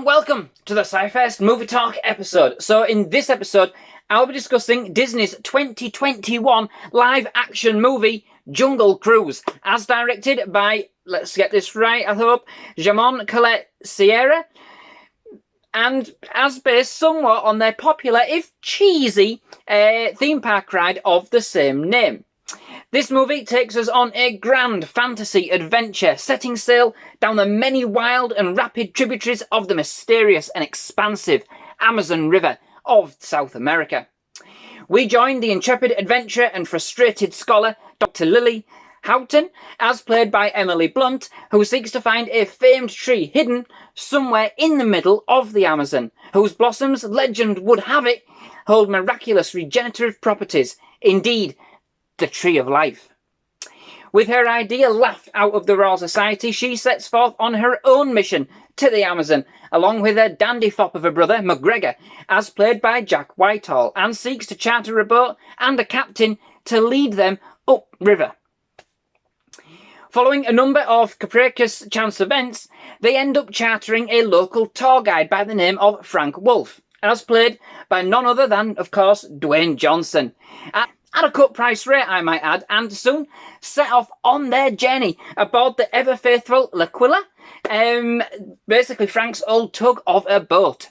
and welcome to the SciFirst MovieTalk episode. So in this episode, I'll be discussing Disney's 2021 live-action movie, Jungle Cruise, as directed by, let's get this right, I hope, Collet-Serra, and as based somewhat on their popular, if cheesy, theme park ride of the same name. This movie takes us on a grand fantasy adventure, setting sail down the many wild and rapid tributaries of the mysterious and expansive Amazon River of South America. We join the intrepid adventurer and frustrated scholar, Dr. Lily Houghton, as played by Emily Blunt, who seeks to find a famed tree hidden somewhere in the middle of the Amazon, whose blossoms, legend would have it, hold miraculous regenerative properties. Indeed, the Tree of Life. With her idea laughed out of the Royal Society, she sets forth on her own mission to the Amazon, along with her dandy fop of a brother, McGregor, as played by Jack Whitehall, and seeks to charter a boat and a captain to lead them upriver. Following a number of capricious chance events, they end up chartering a local tour guide by the name of Frank Wolf, as played by none other than, of course, Dwayne Johnson. At a cut price rate, I might add, and soon set off on their journey aboard the ever-faithful L'Aquila, basically Frank's old tug of a boat.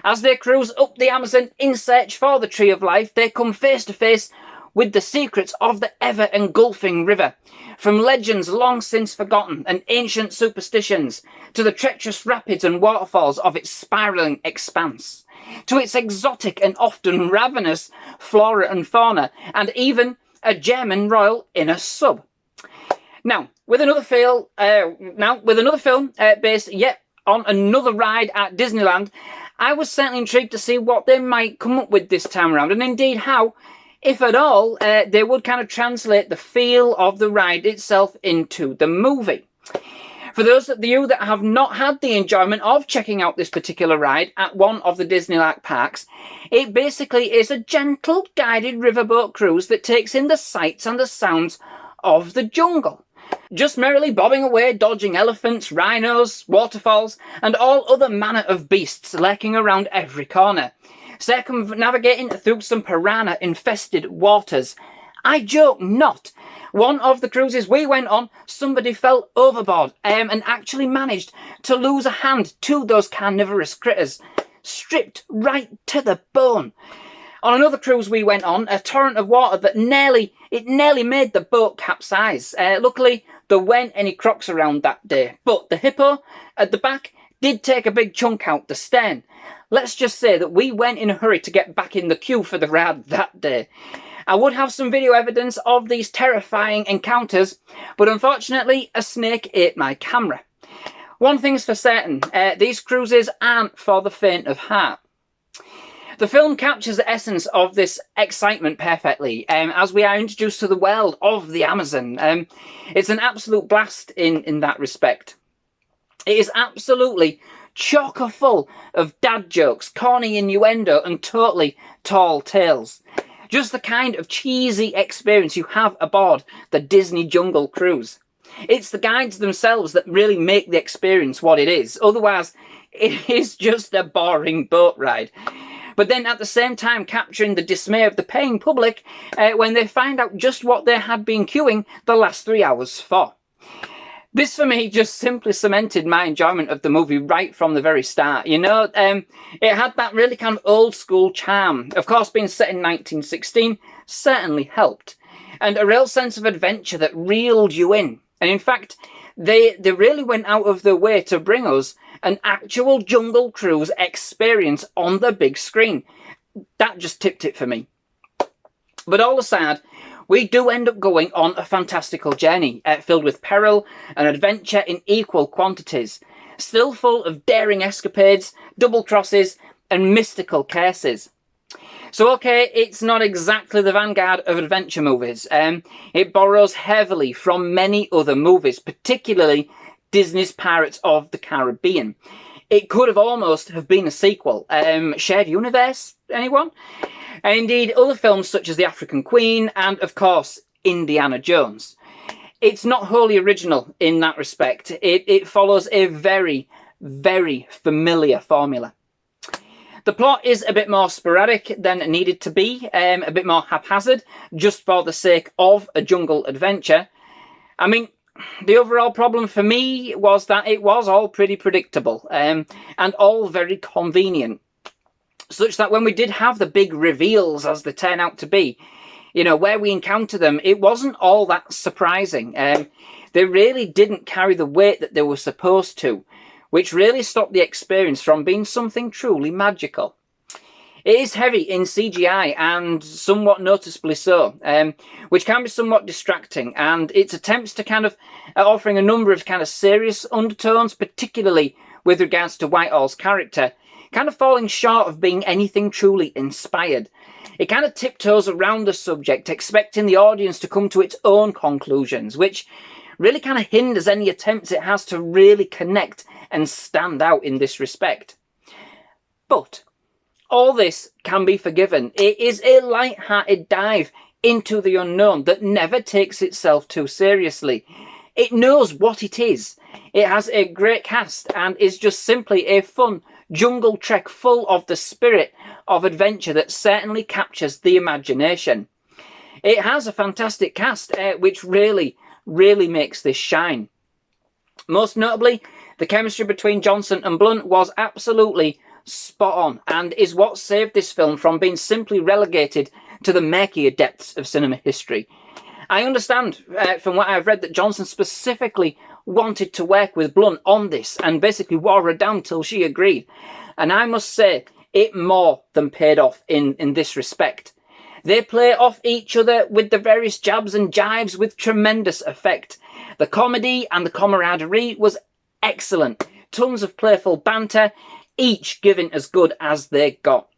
As they cruise up the Amazon in search for the Tree of Life, they come face to face with the secrets of the ever-engulfing river, from legends long since forgotten and ancient superstitions, to the treacherous rapids and waterfalls of its spiralling expanse, to its exotic and often ravenous flora and fauna, and even a German royal inner sub. Now, with another film based yet on another ride at Disneyland, I was certainly intrigued to see what they might come up with this time around, and indeed how, if at all, they would kind of translate the feel of the ride itself into the movie. For those of you that have not had the enjoyment of checking out this particular ride at one of the Disneyland parks, it basically is a gentle guided riverboat cruise that takes in the sights and the sounds of the jungle, just merrily bobbing away, dodging elephants, rhinos, waterfalls, and all other manner of beasts lurking around every corner, circumnavigating through some piranha-infested waters. I joke not. One of the cruises we went on, somebody fell overboard and actually managed to lose a hand to those carnivorous critters, stripped right to the bone. On another cruise we went on, a torrent of water that nearly made the boat capsize. Luckily, there weren't any crocs around that day, but the hippo at the back did take a big chunk out the stern. Let's just say that we weren't in a hurry to get back in the queue for the ride that day. I would have some video evidence of these terrifying encounters, but unfortunately, a snake ate my camera. One thing's for certain, these cruises aren't for the faint of heart. The film captures the essence of this excitement perfectly, as we are introduced to the world of the Amazon. It's an absolute blast in that respect. It is absolutely chocker full of dad jokes, corny innuendo, and totally tall tales. Just the kind of cheesy experience you have aboard the Disney Jungle Cruise. It's the guides themselves that really make the experience what it is. Otherwise, it is just a boring boat ride. But then at the same time capturing the dismay of the paying public when they find out just what they had been queuing the last 3 hours for. This, for me, just simply cemented my enjoyment of the movie right from the very start. You know, it had that really kind of old-school charm. Of course, being set in 1916 certainly helped. And a real sense of adventure that reeled you in. And in fact, they really went out of their way to bring us an actual Jungle Cruise experience on the big screen. That just tipped it for me. But all aside, we do end up going on a fantastical journey, filled with peril and adventure in equal quantities, still full of daring escapades, double crosses, and mystical curses. So okay, it's not exactly the vanguard of adventure movies. It borrows heavily from many other movies, particularly Disney's Pirates of the Caribbean. It could have almost have been a sequel. Shared universe, anyone? And indeed, other films such as The African Queen and, of course, Indiana Jones. It's not wholly original in that respect. It follows a very, very familiar formula. The plot is a bit more sporadic than it needed to be, a bit more haphazard, just for the sake of a jungle adventure. I mean, the overall problem for me was that it was all pretty predictable, and all very convenient, such that when we did have the big reveals, as they turn out to be, you know, where we encounter them, it wasn't all that surprising. They really didn't carry the weight that they were supposed to, which really stopped the experience from being something truly magical. It is heavy in CGI, and somewhat noticeably so, which can be somewhat distracting, and its attempts to kind of offering a number of kind of serious undertones, particularly with regards to Whitehall's character, kind of falling short of being anything truly inspired. It kind of tiptoes around the subject, expecting the audience to come to its own conclusions, which really kind of hinders any attempts it has to really connect and stand out in this respect. But all this can be forgiven. It is a light-hearted dive into the unknown that never takes itself too seriously. It knows what it is. It has a great cast and is just simply a fun jungle trek full of the spirit of adventure that certainly captures the imagination. It has a fantastic cast, which really makes this shine. Most notably, the chemistry between Johnson and Blunt was absolutely spot on, and is what saved this film from being simply relegated to the murkier depths of cinema history. I understand from what I've read that Johnson specifically wanted to work with Blunt on this and basically wore her down till she agreed. And I must say, it more than paid off in this respect. They play off each other with the various jabs and jibes with tremendous effect. The comedy and the camaraderie was excellent. Tons of playful banter, each giving as good as they got.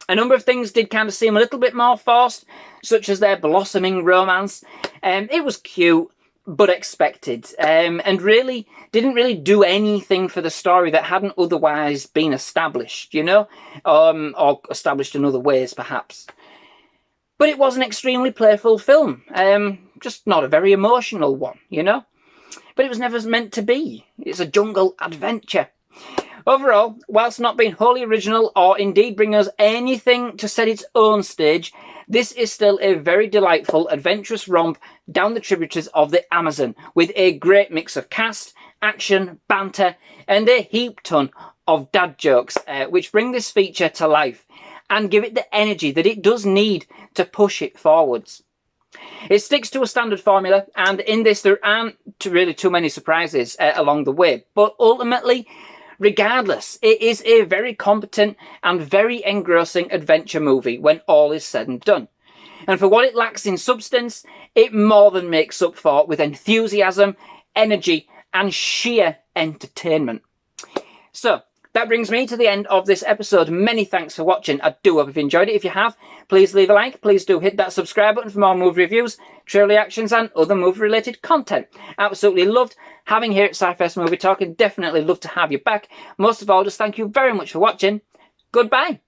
A number of things did kind of seem a little bit more forced, such as their blossoming romance. It was cute, but expected, and really didn't really do anything for the story that hadn't otherwise been established, you know, or established in other ways, perhaps. But it was an extremely playful film, just not a very emotional one, you know. But it was never meant to be. It's a jungle adventure. Overall, whilst not being wholly original or indeed bring us anything to set its own stage, this is still a very delightful, adventurous romp down the tributaries of the Amazon, with a great mix of cast, action, banter, and a heap ton of dad jokes, which bring this feature to life and give it the energy that it does need to push it forwards. It sticks to a standard formula, and in this there aren't really too many surprises along the way, but ultimately, regardless, it is a very competent and very engrossing adventure movie when all is said and done. And for what it lacks in substance, it more than makes up for it with enthusiasm, energy, and sheer entertainment. So, that brings me to the end of this episode. Many thanks for watching. I do hope you've enjoyed it. If you have, please leave a like. Please do hit that subscribe button for more movie reviews, trailer reactions, and other movie-related content. Absolutely loved having here at SciFirst MovieTalk, and definitely love to have you back. Most of all, just thank you very much for watching. Goodbye.